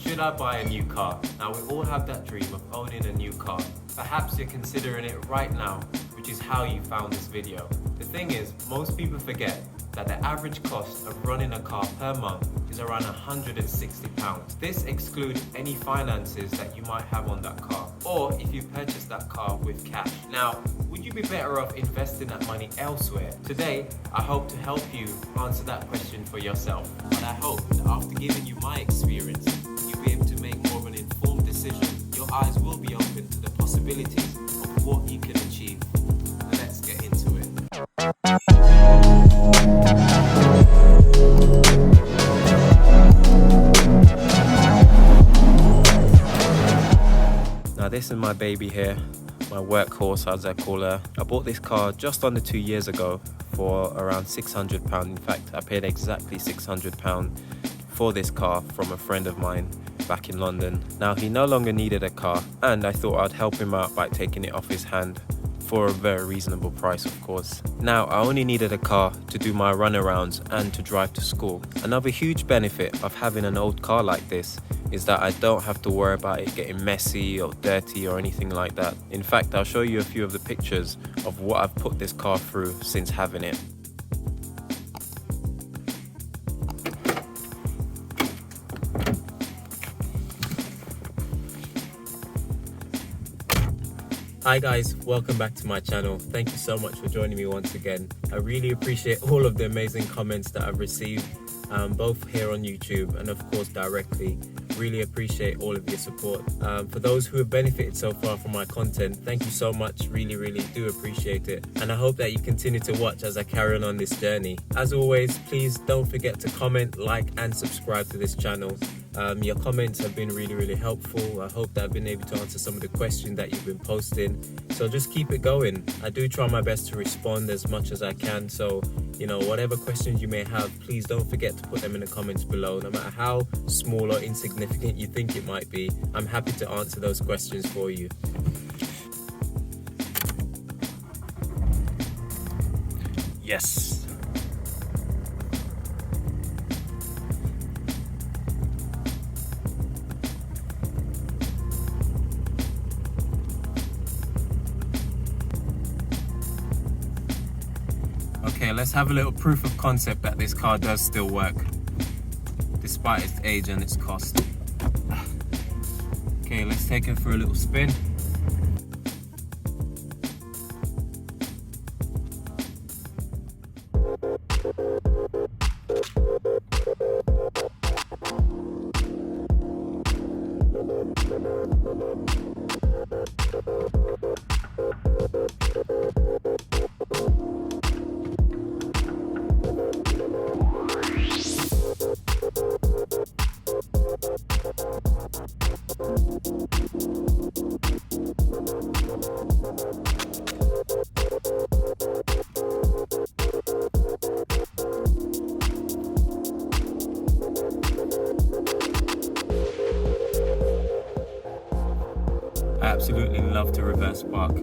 Should I buy a new car? Now we all have that dream of owning a new car. Perhaps you're considering it right now, which is how you found this video. The thing is, most people forget that the average cost of running a car per month is around £160. This excludes any finances that you might have on that car, or if you purchase that car with cash. Now, would you be better off investing that money elsewhere? Today, I hope to help you answer that question for yourself. And I hope that after giving you my experience, you'll be able to make more of an informed decision. Your eyes will be open to the possibilities of what you can achieve. Let's get into it. Now this is my baby here, my workhorse as I call her. I bought this car just under 2 years ago for around £600. In fact, I paid exactly £600 for this car from a friend of mine back in London. Now he no longer needed a car, and I thought I'd help him out by taking it off his hand for a very reasonable price, of course. Now I only needed a car to do my runarounds and to drive to school. Another huge benefit of having an old car like this is that I don't have to worry about it getting messy or dirty or anything like that. In fact, I'll show you a few of the pictures of what I've put this car through since having it. Hi guys, welcome back to my channel. Thank you so much for joining me once again. I really appreciate all of the amazing comments that I've received, both here on YouTube and of course directly. Really appreciate all of your support. For those who have benefited so far from my content, thank you so much. Really do appreciate it. And I hope that you continue to watch as I carry on this journey. As always, please don't forget to comment, like and subscribe to this channel. Your comments have been really helpful. I hope that I've been able to answer some of the questions that you've been posting. So just keep it going. I do try my best to respond as much as I can. So, whatever questions you may have, please don't forget to put them in the comments below. No matter how small or insignificant you think it might be, I'm happy to answer those questions for you. Yes. Okay, let's have a little proof of concept that this car does still work, despite its age and its cost. Okay, let's take it for a little spin. I absolutely love to reverse park.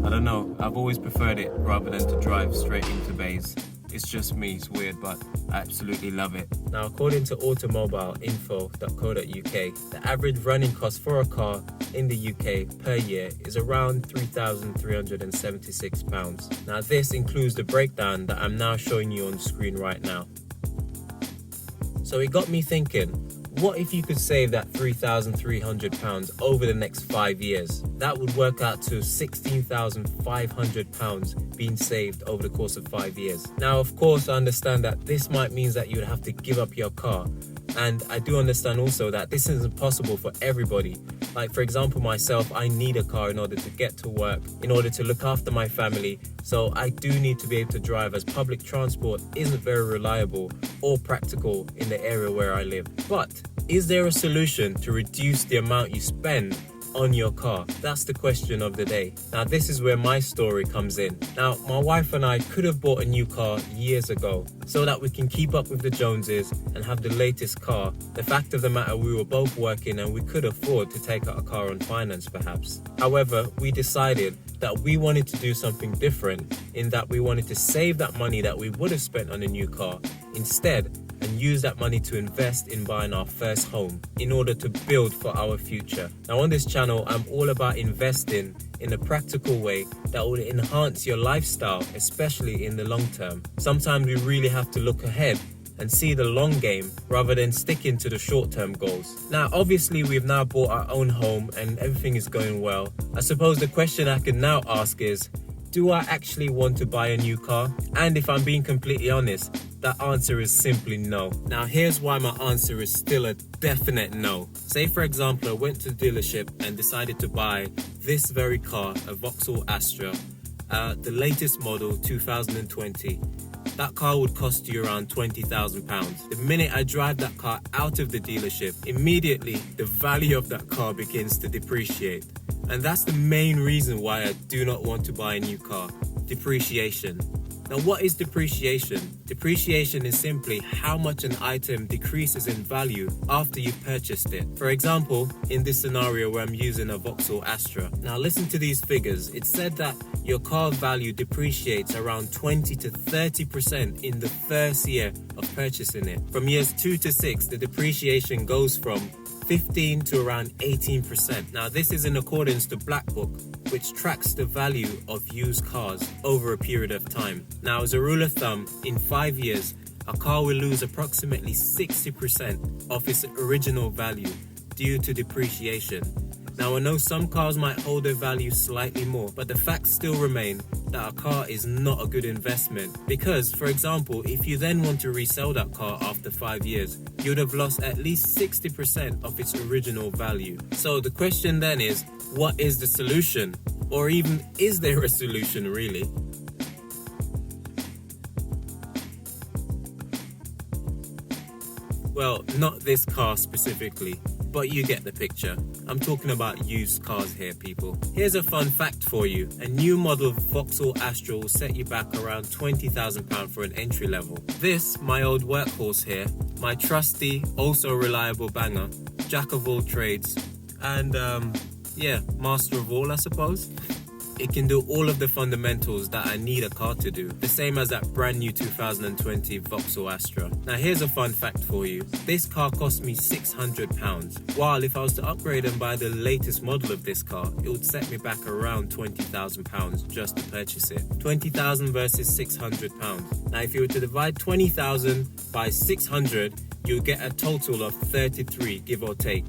I don't know, I've always preferred it rather than to drive straight into bays. It's just me, it's weird, but I absolutely love it. Now, according to automobileinfo.co.uk, the average running cost for a car in the UK per year is around £3,376. Now, this includes the breakdown that I'm now showing you on the screen right now. So it got me thinking, what if you could save that £3,300 over the next 5 years? That would work out to £16,500 being saved over the course of 5 years. Now, of course, I understand that this might mean that you would have to give up your car. And I do understand also that this isn't possible for everybody. Like, for example, myself, I need a car in order to get to work, in order to look after my family. So I do need to be able to drive, as public transport isn't very reliable or practical in the area where I live. But is there a solution to reduce the amount you spend on your car? That's the question of the day. Now, this is where my story comes in. Now, my wife and I could have bought a new car years ago so that we can keep up with the Joneses and have the latest car. The fact of the matter, we were both working and we could afford to take out a car on finance perhaps. However, we decided that we wanted to do something different, in that we wanted to save that money that we would have spent on a new car instead and use that money to invest in buying our first home in order to build for our future. Now on this channel, I'm all about investing in a practical way that will enhance your lifestyle, especially in the long term. Sometimes we really have to look ahead and see the long game rather than sticking to the short-term goals. Now, obviously, we've now bought our own home and everything is going well. I suppose the question I can now ask is, do I actually want to buy a new car? And if I'm being completely honest, that answer is simply no. Now, here's why my answer is still a definite no. Say, for example, I went to the dealership and decided to buy this very car, a Vauxhall Astra, the latest model, 2020. That car would cost you around £20,000. The minute I drive that car out of the dealership, immediately the value of that car begins to depreciate. And that's the main reason why I do not want to buy a new car. Depreciation. Now, what is depreciation? Depreciation is simply how much an item decreases in value after you've purchased it. For example, in this scenario where I'm using a Vauxhall Astra. Now, listen to these figures. It said that your car value depreciates around 20 to 30% in the first year of purchasing it. From years 2 to 6, the depreciation goes from 15 to around 18%. Now, this is in accordance to Black Book, which tracks the value of used cars over a period of time. Now, as a rule of thumb, in 5 years, a car will lose approximately 60% of its original value due to depreciation. Now, I know some cars might hold their value slightly more, but the facts still remain that a car is not a good investment because, for example, if you then want to resell that car after 5 years, you'd have lost at least 60% of its original value. So the question then is, what is the solution? Or even, is there a solution really? Well, not this car specifically, but you get the picture. I'm talking about used cars here, people. Here's a fun fact for you. A new model Vauxhall Astra will set you back around £20,000 for an entry level. This, my old workhorse here, my trusty, also reliable banger, jack of all trades, and master of all, I suppose. It can do all of the fundamentals that I need a car to do, the same as that brand new 2020 Vauxhall Astra. Now, here's a fun fact for you. This car cost me £600, while if I was to upgrade and buy the latest model of this car, it would set me back around £20,000 just to purchase it. £20,000 versus £600. Now, if you were to divide 20,000 by 600, you'll get a total of 33, give or take,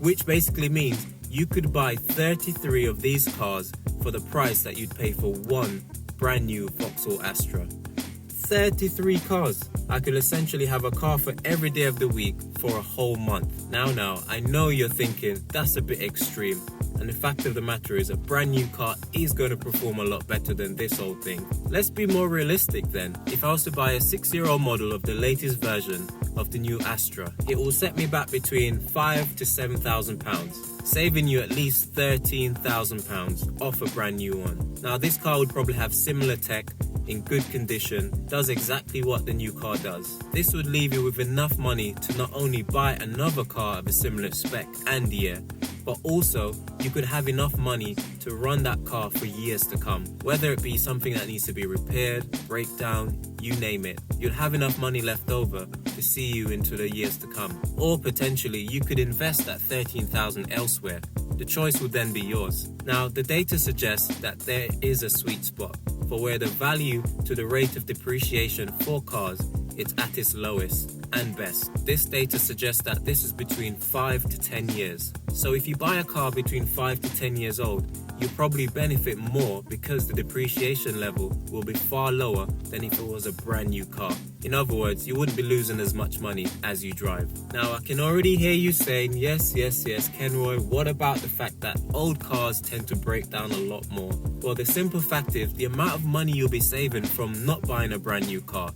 which basically means you could buy 33 of these cars for the price that you'd pay for one brand new Vauxhall Astra. 33 cars. I could essentially have a car for every day of the week for a whole month. Now, I know you're thinking that's a bit extreme. And the fact of the matter is, a brand new car is going to perform a lot better than this old thing. Let's be more realistic then. If I was to buy a 6-year-old model of the latest version of the new Astra, it will set me back between £5,000 to £7,000, saving you at least £13,000 off a brand new one. Now, this car would probably have similar tech, in good condition, does exactly what the new car does. This would leave you with enough money to not only buy another car of a similar spec and year, but also you could have enough money to run that car for years to come. Whether it be something that needs to be repaired, breakdown, you name it, you'd have enough money left over to see you into the years to come. Or potentially you could invest that $13,000 elsewhere. The choice would then be yours. Now, the data suggests that there is a sweet spot for where the value to the rate of depreciation for cars is at its lowest and best. This data suggests that this is between 5 to 10 years. So if you buy a car between 5 to 10 years old, you probably benefit more because the depreciation level will be far lower than if it was a brand new car. In other words, you wouldn't be losing as much money as you drive. Now, I can already hear you saying, yes, Kenroy, what about the fact that old cars tend to break down a lot more? Well, the simple fact is, the amount of money you'll be saving from not buying a brand new car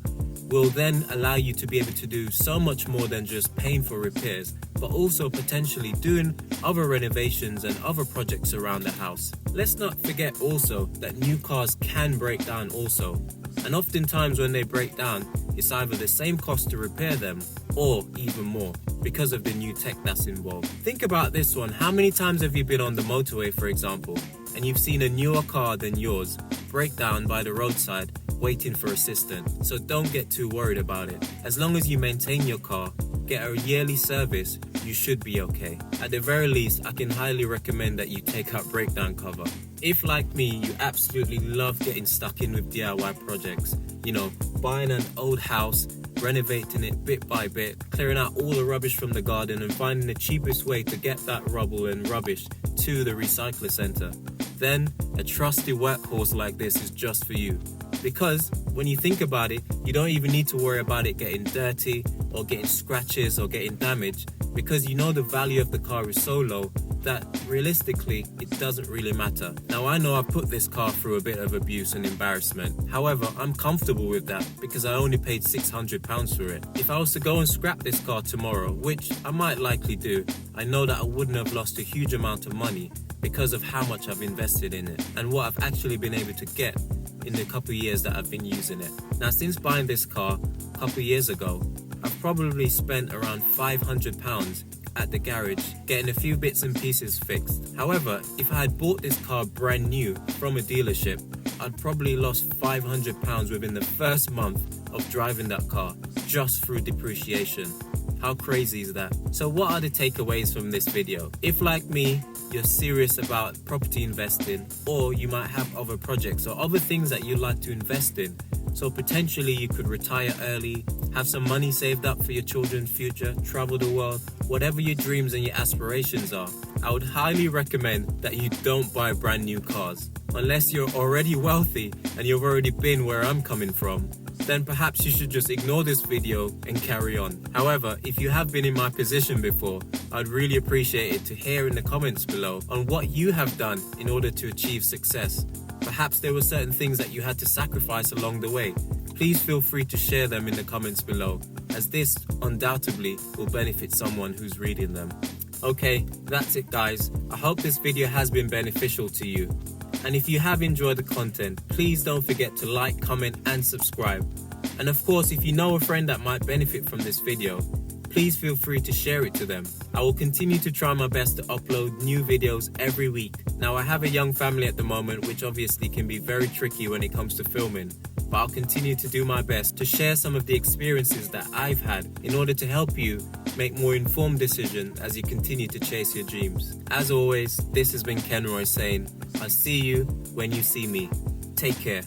will then allow you to be able to do so much more than just paying for repairs, but also potentially doing other renovations and other projects around the house. Let's not forget also that new cars can break down also. And oftentimes when they break down, it's either the same cost to repair them or even more because of the new tech that's involved. Think about this one. How many times have you been on the motorway, for example, and you've seen a newer car than yours break down by the roadside waiting for assistance. So don't get too worried about it. As long as you maintain your car, get a yearly service, you should be okay. At the very least, I can highly recommend that you take out breakdown cover. If, like me, you absolutely love getting stuck in with DIY projects, buying an old house, renovating it bit by bit, clearing out all the rubbish from the garden and finding the cheapest way to get that rubble and rubbish to the recycler center, then a trusty workhorse like this is just for you. Because when you think about it, you don't even need to worry about it getting dirty or getting scratches or getting damaged, because the value of the car is so low that realistically it doesn't really matter. Now, I know I've put this car through a bit of abuse and embarrassment. However, I'm comfortable with that because I only paid £600 for it. If I was to go and scrap this car tomorrow, which I might likely do, I know that I wouldn't have lost a huge amount of money because of how much I've invested in it and what I've actually been able to get in the couple of years that I've been using it. Now, since buying this car a couple of years ago, I've probably spent around £500 at the garage getting a few bits and pieces fixed. However, if I had bought this car brand new from a dealership, I'd probably lost £500 within the first month of driving that car just through depreciation. How crazy is that? So what are the takeaways from this video? If, like me, you're serious about property investing, or you might have other projects or other things that you like to invest in, so potentially you could retire early, have some money saved up for your children's future, travel the world, whatever your dreams and your aspirations are, I would highly recommend that you don't buy brand new cars. Unless you're already wealthy and you've already been where I'm coming from, then perhaps you should just ignore this video and carry on. However, if you have been in my position before, I'd really appreciate it to hear in the comments below on what you have done in order to achieve success. Perhaps there were certain things that you had to sacrifice along the way. Please feel free to share them in the comments below, as this undoubtedly will benefit someone who's reading them. Okay, that's it guys. I hope this video has been beneficial to you. And if you have enjoyed the content, please don't forget to like, comment and subscribe. And of course, if you know a friend that might benefit from this video, please feel free to share it to them. I will continue to try my best to upload new videos every week. Now, I have a young family at the moment, which obviously can be very tricky when it comes to filming, but I'll continue to do my best to share some of the experiences that I've had in order to help you make more informed decisions as you continue to chase your dreams. As always, this has been Kenroy saying, I'll see you when you see me. Take care.